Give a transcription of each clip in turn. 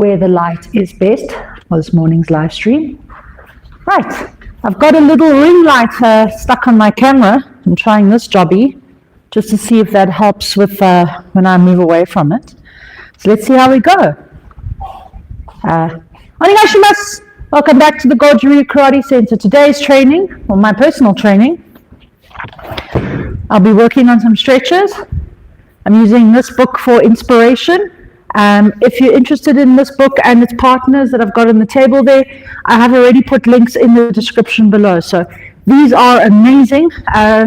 where the light is best for this morning's live stream. Right, I've got a little ring light stuck on my camera. I'm trying this jobby just to see if that helps with when I move away from it. So let's see how we go. Onegashimasu! Welcome back to the Goju Karate Center. Today's training, or my personal training, I'll be working on some stretches. I'm using this book for inspiration. If you're interested in this book and its partners that I've got on the table there, I have already put links in the description below. So these are amazing.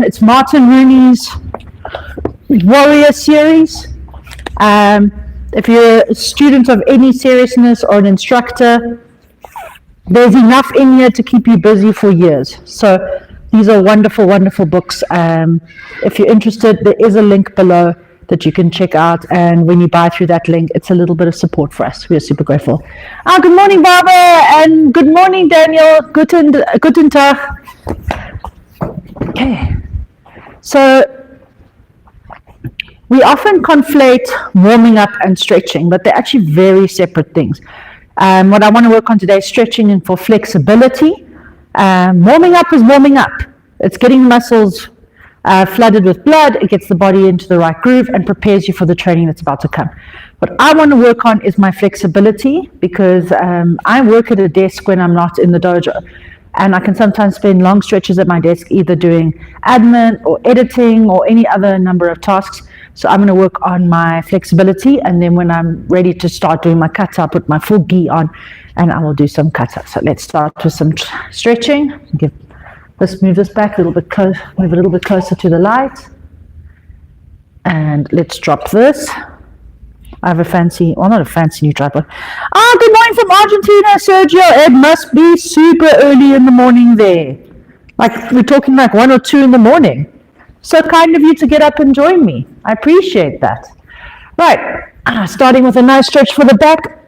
It's Martin Rooney's Warrior series. If you're a student of any seriousness or an instructor, there's enough in here to keep you busy for years. So these are wonderful, wonderful books. If you're interested, there is a link below that you can check out, and when you buy through that link, it's a little bit of support for us. We are super grateful. Good morning, Barbara, and good morning, Daniel. Guten Tag. Okay, so we often conflate warming up and stretching, but they're actually very separate things. What I want to work on today is stretching and for flexibility. Warming up is warming up. It's getting muscles flooded with blood. It gets the body into the right groove and prepares you for the training that's about to come. What I want to work on is my flexibility, because I work at a desk when I'm not in the dojo, and I can sometimes spend long stretches at my desk either doing admin or editing or any other number of tasks. So I'm going to work on my flexibility, and then when I'm ready to start doing my kata, I'll put my full gi on and I will do some kata. So let's start with some stretching. Let's move this back a little bit close, move a little bit closer to the light. And let's drop this. I have a fancy, well, not a fancy new tripod. Good morning from Argentina, Sergio. It must be super early in the morning there. Like, we're talking like 1 or 2 in the morning. So kind of you to get up and join me. I appreciate that. Right, starting with a nice stretch for the back.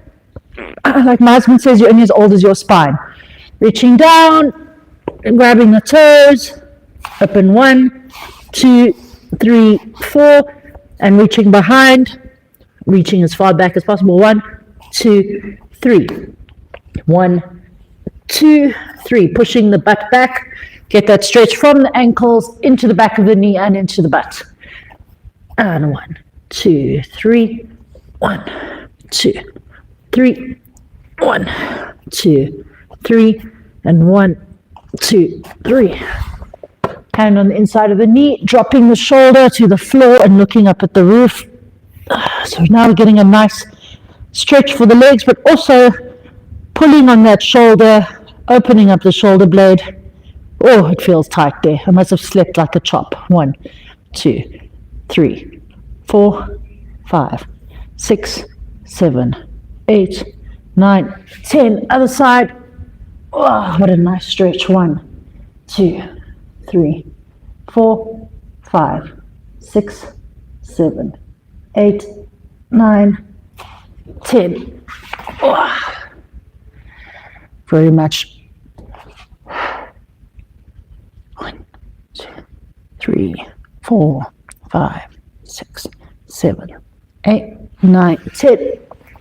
Like my husband says, you're only as old as your spine. Reaching down, grabbing the toes, open 1, 2, 3, 4, and reaching behind, reaching as far back as possible. 1, 2, 3. 1, 2, 3. Pushing the butt back. Get that stretch from the ankles into the back of the knee and into the butt. And 1, 2, 3. 1, 2, 3. 1, 2, 3. And 1, 2, 3. Hand on the inside of the knee, dropping the shoulder to the floor and looking up at the roof. So now we're getting a nice stretch for the legs, but also pulling on that shoulder, opening up the shoulder blade. Oh, it feels tight there. I must have slept like a chop. 1, 2, 3, 4, 5, 6, 7, 8, 9, 10. Other side. Oh, what a nice stretch. 1, 2, 3, 4, 5, 6, 7, 8, 9, 10. Oh, very much. 1, 2, 3, 4, 5, 6, 7, 8, 9, 10.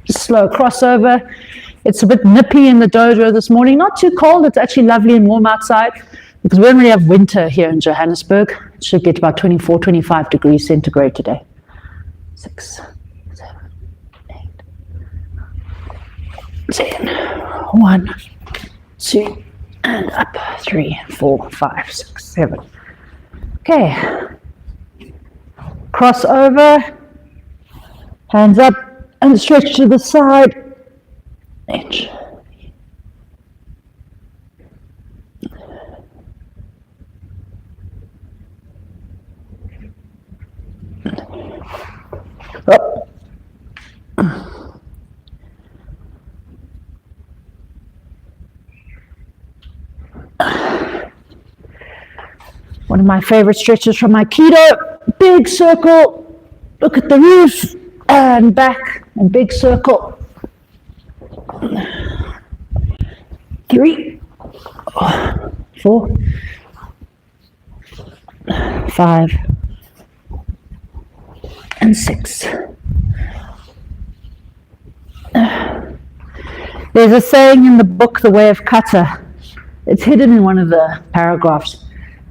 Slow crossover. It's a bit nippy in the dojo this morning. Not too cold. It's actually lovely and warm outside because we don't really have winter here in Johannesburg. It should get about 24, 25 degrees centigrade today. 6, 7, 8, 10. 1, 2, and up. 3, 4, 5, 6, 7. Okay. Cross over. Hands up and stretch to the side. Edge. Up. One of my favorite stretches from Aikido. Big circle. Look at the roof and back and big circle. 3, 4, 5, and 6. There's a saying in the book, The Way of Kata. It's hidden in one of the paragraphs.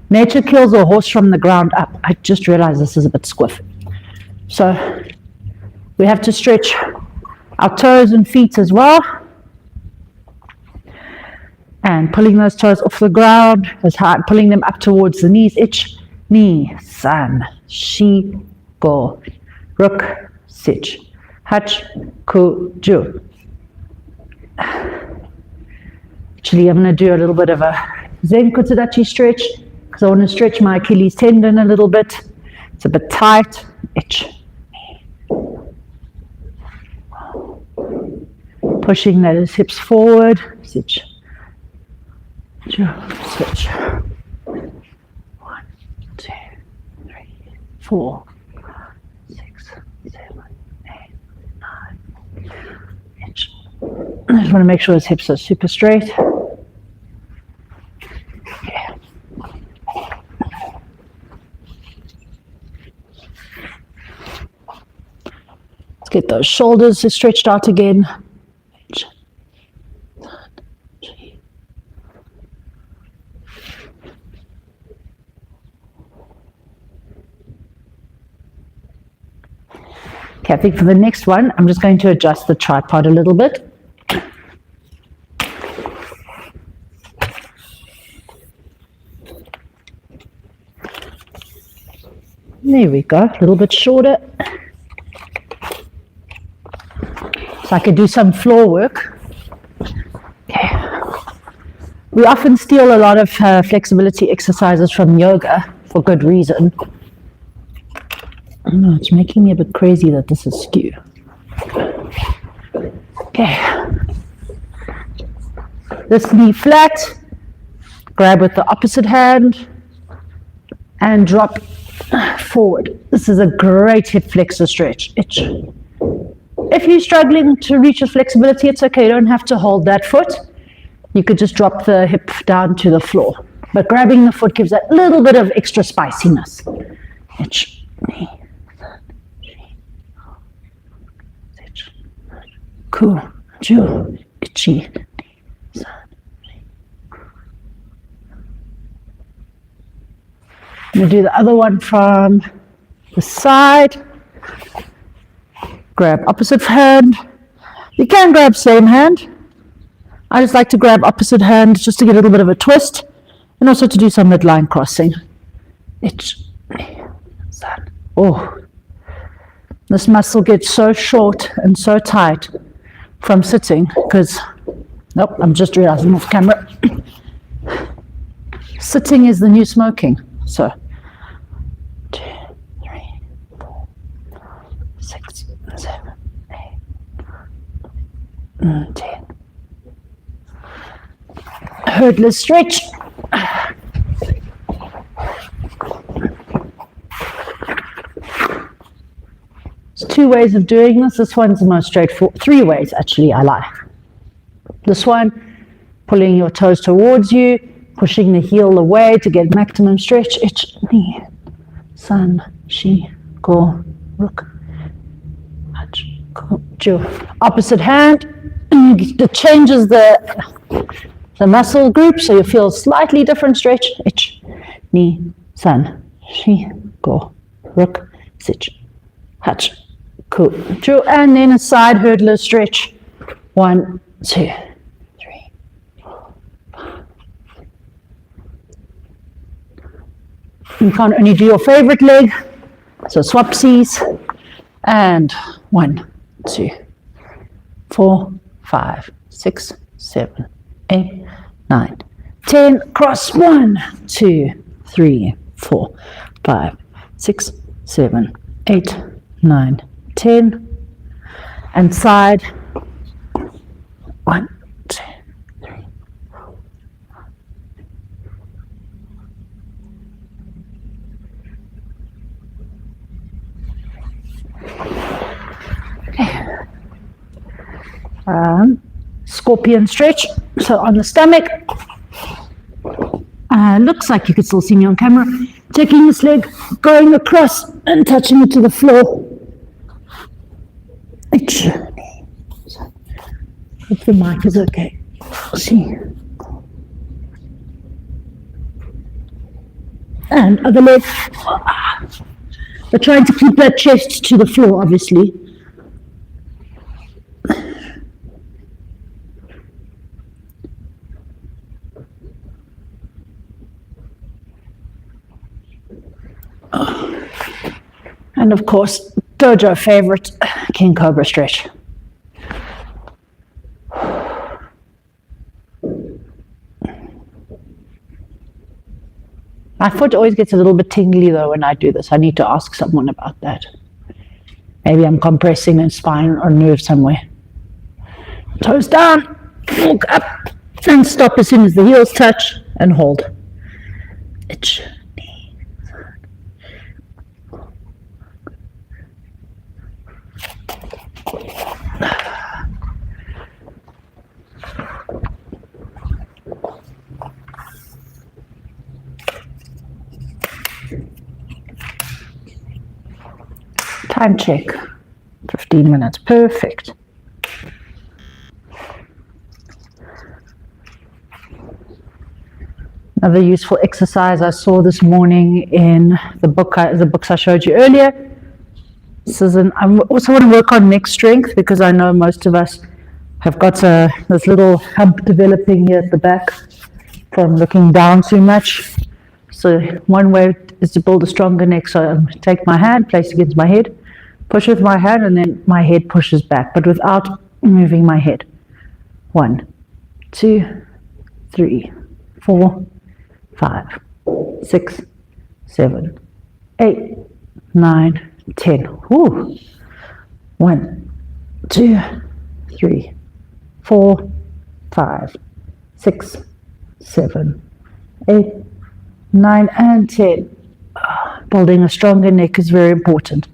Nature kills a horse from the ground up. I just realized this is a bit squiff. So we have to stretch our toes and feet as well. And pulling those toes off the ground as hard, pulling them up towards the knees. Ich, ni, san, shi, go, ruk, sich, hach, ku, ju. Actually, I'm going to do a little bit of a Zen Kutsudachi stretch because I want to stretch my Achilles tendon a little bit. It's a bit tight. Ich. Pushing those hips forward. Sich. Switch. 1, 2, 3, 4, 6, 7, 8, 9. Ich. I just want to make sure his hips are super straight. Okay. Let's get those shoulders stretched out again. Okay, I think for the next one, I'm just going to adjust the tripod a little bit. There we go, a little bit shorter. So I could do some floor work. Okay. We often steal a lot of flexibility exercises from yoga for good reason. I don't know, it's making me a bit crazy that this is skew. Okay. This knee flat, grab with the opposite hand, and drop forward. This is a great hip flexor stretch. If you're struggling to reach your flexibility, it's okay. You don't have to hold that foot. You could just drop the hip down to the floor. But grabbing the foot gives that little bit of extra spiciness. Cool. Ju. Ichi. I'm going to do the other one from the side. Grab opposite hand. You can grab same hand. I just like to grab opposite hand just to get a little bit of a twist and also to do some midline crossing. Oh, this muscle gets so short and so tight from sitting because, nope, I'm just realizing off camera. Sitting is the new smoking. So 2, 3, 4, 6, 7, 8, 10. Hurdler stretch. There's 2 ways of doing this. This one's the most straightforward. 3 ways, actually, I like. This one, pulling your toes towards you, pushing the heel away to get maximum stretch. Ich, ni, san, shi, go, ruk, hach, ko, ju. Opposite hand. It changes the muscle group, so you feel slightly different stretch. Ich, ni, san, shi, go, ruk, sich, hach, ko, ju. And then a side hurdler stretch. 1, 2, 3, 4, 5. You can't only do your favorite leg, so swapsies. And 1, 2, 4, 5, 6, 7, 8, 9, 10. Cross 1, 2, 3, 4, 5, 6, 7, 8, 9, 10. And side 1, 2, 3. Scorpion stretch. So on the stomach, looks like you could still see me on camera. Taking this leg, going across and touching it to the floor. Hope the mic is okay. See. And other leg. We're trying to keep that chest to the floor, obviously. And of course, dojo favorite, King Cobra stretch. My foot always gets a little bit tingly though when I do this. I need to ask someone about that. Maybe I'm compressing a spine or nerve somewhere. Toes down, walk up, and stop as soon as the heels touch, and hold. Itch. Time check, 15 minutes, perfect. Another useful exercise I saw this morning in the books I showed you earlier. This is I also want to work on neck strength because I know most of us have got this little hump developing here at the back from looking down too much. So one way is to build a stronger neck. So I take my hand, place against my head, push with my hand, and then my head pushes back, but without moving my head. 1, 2, 3, 4, 5, 6, 7, 8, 9, 10. Woo. 1, 2, 3, 4, 5, 6, 7, 8, 9, and 10. Building a stronger neck is very important.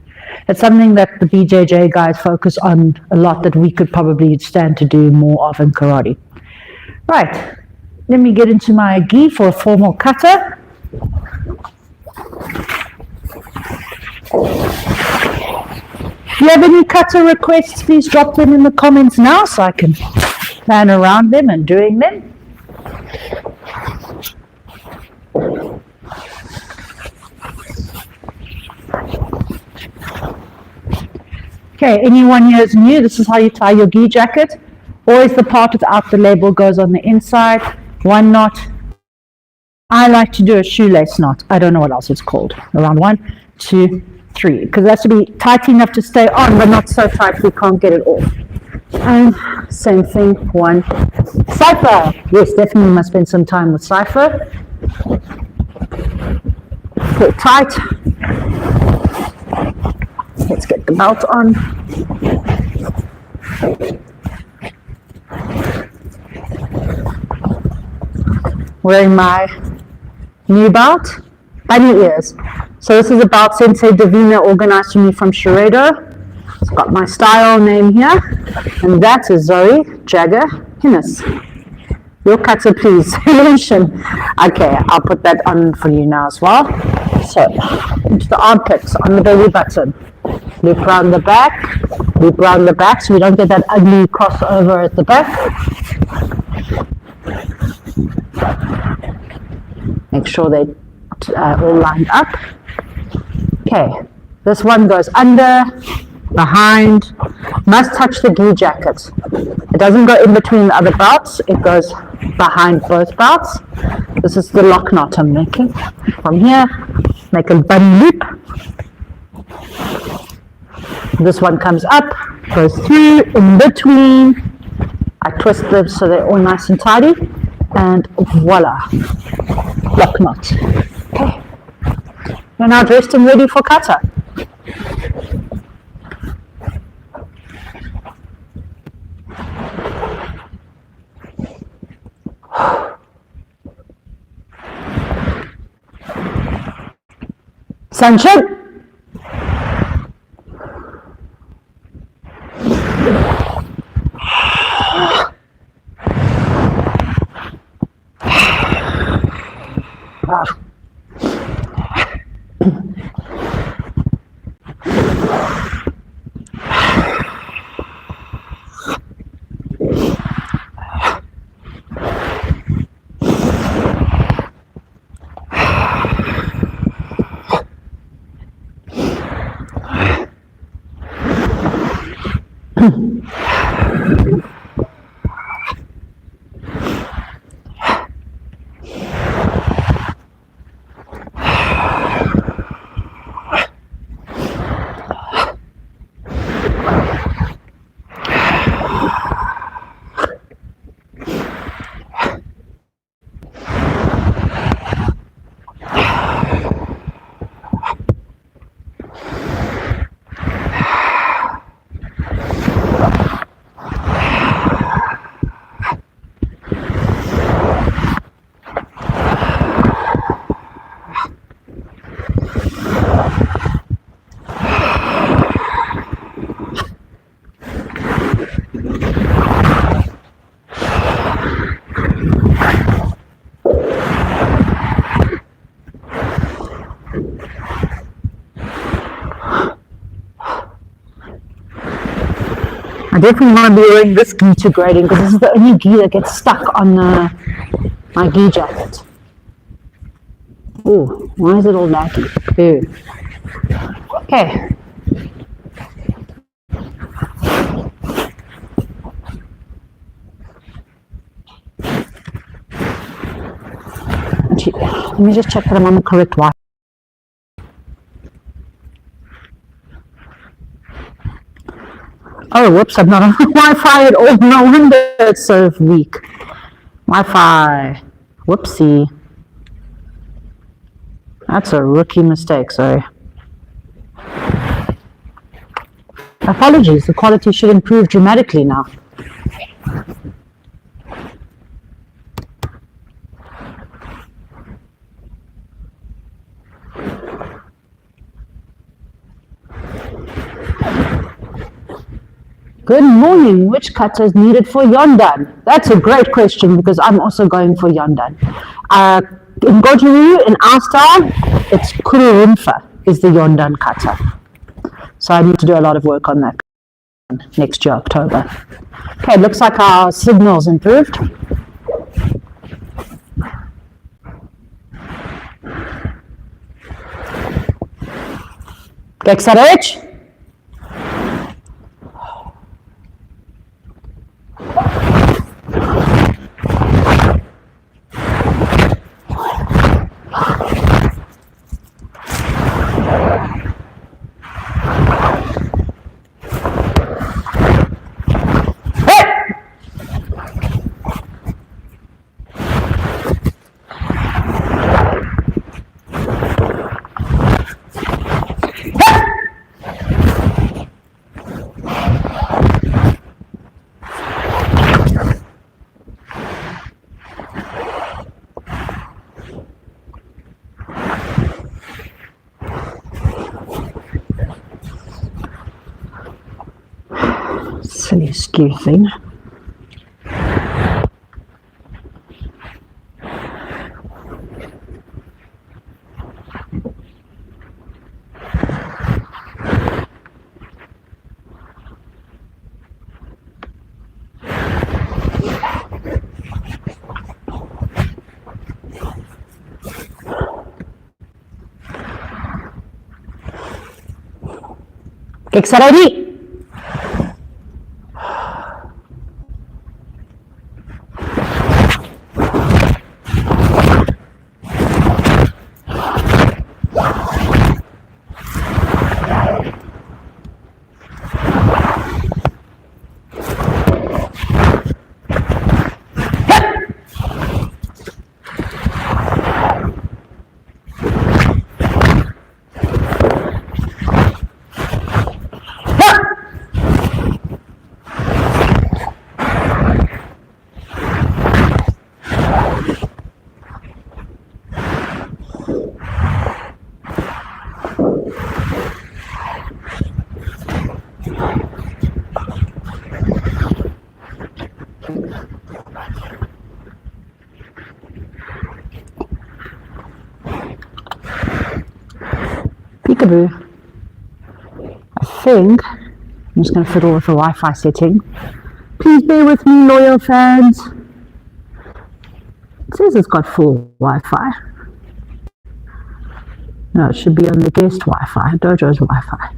It's something that the BJJ guys focus on a lot that we could probably stand to do more of in karate. Right, let me get into my gi for a formal kata. If you have any kata requests, please drop them in the comments now so I can plan around them and doing them. Okay, anyone here is new, this is how you tie your gi jacket. Always the part without the label goes on the inside. 1 knot. I like to do a shoelace knot. I don't know what else it's called. Around 1, 2, 3. Because it has to be tight enough to stay on, but not so tight we can't get it off. And same thing, 1. Cipher. Yes, definitely must spend some time with cipher. Pull tight. Let's get the belt on. Wearing my new belt, bunny ears. So this is a belt Sensei Davina organized for me from Sharedo. It's got my style name here, and that is Zoe Jagger-Hinis. Your kata, please. Okay, I'll put that on for you now as well. So, into the armpits, on the belly button. Loop around the back, loop around the back so we don't get that ugly crossover at the back. Make sure they all lined up. Okay, this one goes under, behind, must touch the gi jacket. It doesn't go in between the other belts, it goes behind both belts. This is the lock knot I'm making. From here, make a bunny loop. This one comes up, goes through, in between. I twist them so they're all nice and tidy, and voila, lock knot. Okay, we're now dressed and ready for kata. Sanchin. I definitely want to be wearing this gi to grading because this is the only gi that gets stuck on my gi jacket. Oh, why is it all laggy? Boo. Okay. Let me just check that I'm on the correct Wi-Fi. Oh, whoops, I'm not on Wi-Fi at all. No wonder it's so weak. Wi-Fi. Whoopsie. That's a rookie mistake, sorry. Apologies, the quality should improve dramatically now. Good morning. Which kata is needed for Yondan? That's a great question because I'm also going for Yondan. In Goju, in our style, it's Kururumfa is the Yondan kata. So I need to do a lot of work on that next year, October. Okay, looks like our signal's improved. Keksarej? Silly skew thing. Keksarej? Peekaboo. I think I'm just going to fiddle with the Wi-Fi setting. Please bear with me, loyal fans. It says it's got full Wi-Fi. No, it should be on the guest Wi-Fi, Dojo's Wi-Fi.